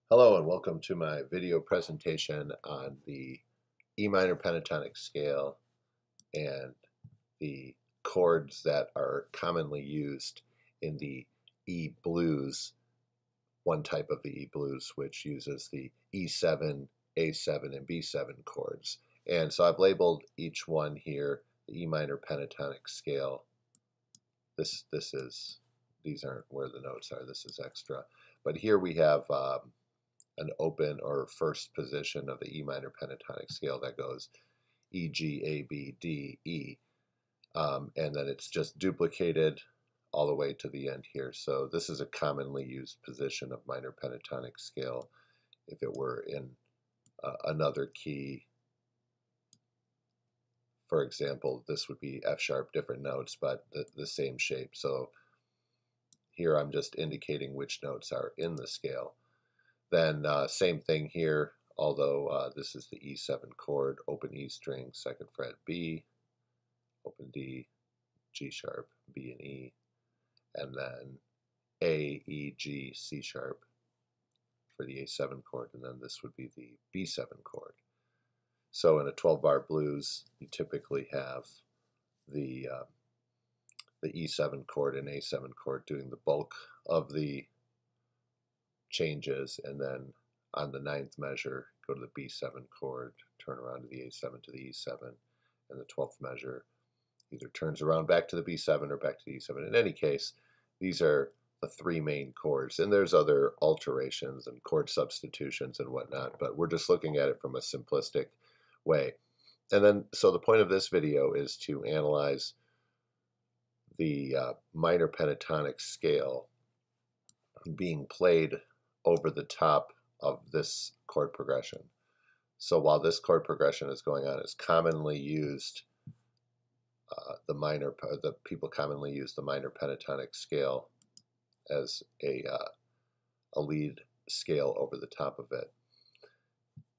Hello and welcome to my video presentation on the E minor pentatonic scale and the chords that are commonly used in the E blues, one type of the E blues which uses the E7, A7, and B7 chords. And so I've labeled each one here the E minor pentatonic scale. These aren't where the notes are, this is extra. But here we have an open or first position of the E minor pentatonic scale that goes E, G, A, B, D, E. And then it's just duplicated all the way to the end here. So this is a commonly used position of minor pentatonic scale. If it were in another key, for example, this would be F sharp, different notes, but the same shape. So here I'm just indicating which notes are in the scale. Then same thing here, although this is the E7 chord, open E string, second fret B, open D, G sharp, B and E, and then A, E, G, C sharp for the A7 chord, and then this would be the B7 chord. So in a 12-bar blues, you typically have the E7 chord and A7 chord doing the bulk of the changes, and then on the 9th measure go to the B7 chord, turn around to the A7 to the E7, and the 12th measure either turns around back to the B7 or back to the E7. In any case, these are the three main chords, and there's other alterations and chord substitutions and whatnot, but we're just looking at it from a simplistic way. And then, so the point of this video is to analyze the minor pentatonic scale being played over the top of this chord progression. So while this chord progression is going on, it's commonly used, people commonly use the minor pentatonic scale as a lead scale over the top of it.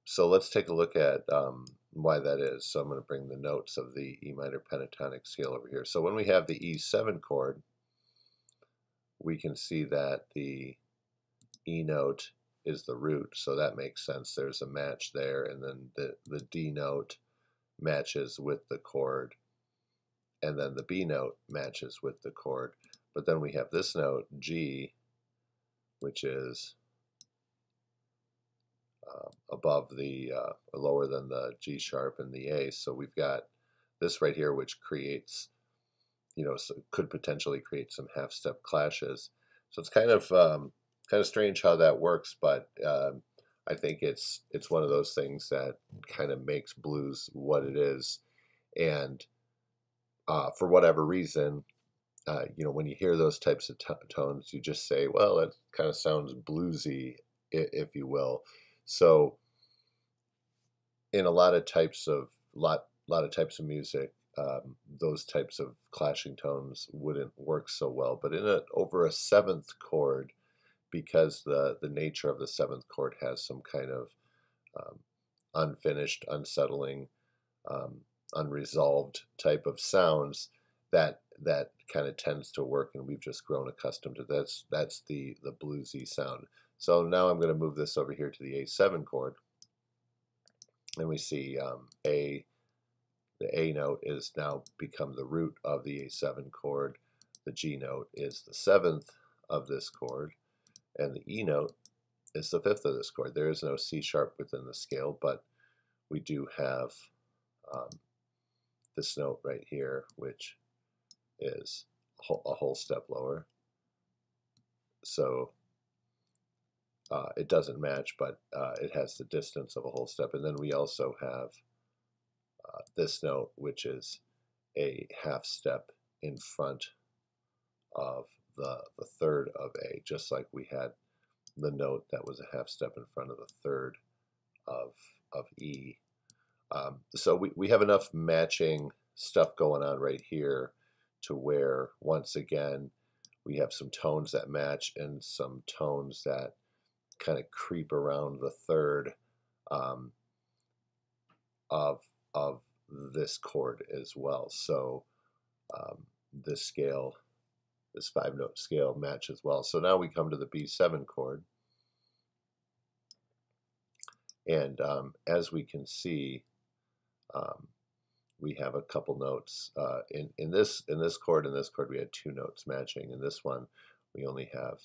So let's take a look at why that is. So I'm going to bring the notes of the E minor pentatonic scale over here. So when we have the E7 chord, we can see that the E note is the root, so that makes sense. There's a match there, and then the D note matches with the chord, and then the B note matches with the chord. But then we have this note, G, which is above the, lower than the G sharp and the A. So we've got this right here, which creates, so could potentially create some half-step clashes. So it's kind of strange how that works, but I think it's one of those things that kind of makes blues what it is. And for whatever reason, when you hear those types of tones, you just say, well, that kind of sounds bluesy, if you will. So in a lot of types of music, those types of clashing tones wouldn't work so well. But over a 7th chord, because the nature of the 7th chord has some kind of unfinished, unsettling, unresolved type of sounds, that kind of tends to work, and we've just grown accustomed to this. That's the bluesy sound. So now I'm going to move this over here to the A7 chord, and we see the A note is now become the root of the A7 chord. The G note is the 7th of this chord, and the E note is the 5th of this chord. There is no C sharp within the scale, but we do have this note right here, which is a whole step lower. So it doesn't match, but it has the distance of a whole step. And then we also have this note, which is a half step in front of the 3rd of A, just like we had the note that was a half step in front of the 3rd of E. So we have enough matching stuff going on right here to where, once again, we have some tones that match and some tones that kind of creep around the 3rd of this chord as well. So this scale, this 5-note scale, matches well. So now we come to the B7 chord, And as we can see, um, we have a couple notes. In this chord and this chord, we had 2 notes matching. In this one, we only have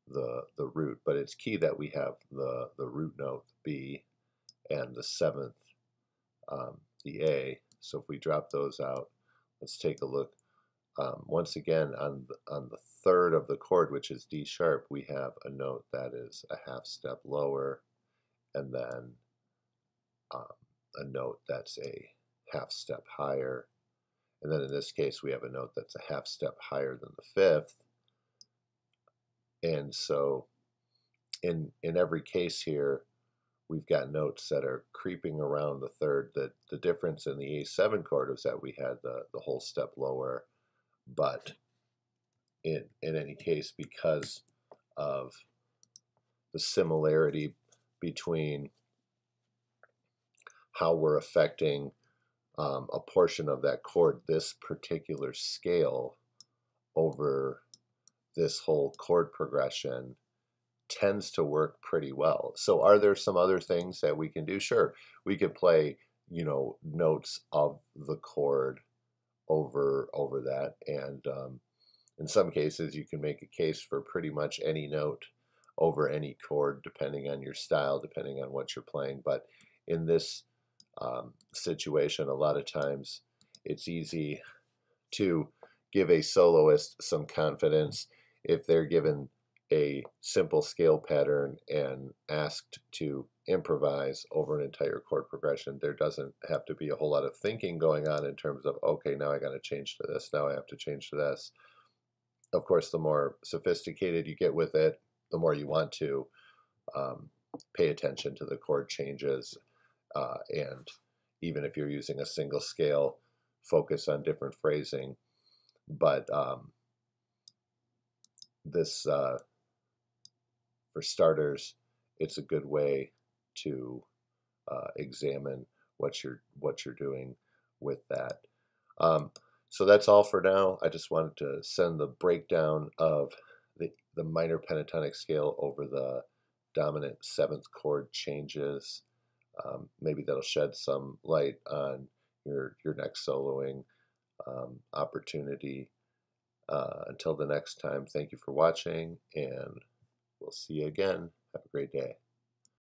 the root. But it's key that we have the root note B and the 7th, the A. So if we drop those out, let's take a look. Once again, on the 3rd of the chord, which is D sharp, we have a note that is a half step lower, and then a note that's a half step higher. And then in this case, we have a note that's a half step higher than the 5th. And so in every case here, we've got notes that are creeping around the 3rd. The difference in the A7 chord was that we had the whole step lower, but in any case, because of the similarity between how we're affecting a portion of that chord, this particular scale over this whole chord progression tends to work pretty well. So are there some other things that we can do? Sure, we could play, notes of the chord over that, and in some cases you can make a case for pretty much any note over any chord, depending on your style, depending on what you're playing. But in this situation, a lot of times it's easy to give a soloist some confidence if they're given a simple scale pattern and asked to improvise over an entire chord progression. There doesn't have to be a whole lot of thinking going on in terms of, okay, now I got to change to this, now I have to change to this. Of course, the more sophisticated you get with it, the more you want to pay attention to the chord changes, and even if you're using a single scale, focus on different phrasing. But this, for starters, it's a good way to examine what you're doing with that. So that's all for now. I just wanted to send the breakdown of the minor pentatonic scale over the dominant 7th chord changes. Maybe that'll shed some light on your next soloing opportunity. Until the next time, thank you for watching, and we'll see you again. Have a great day.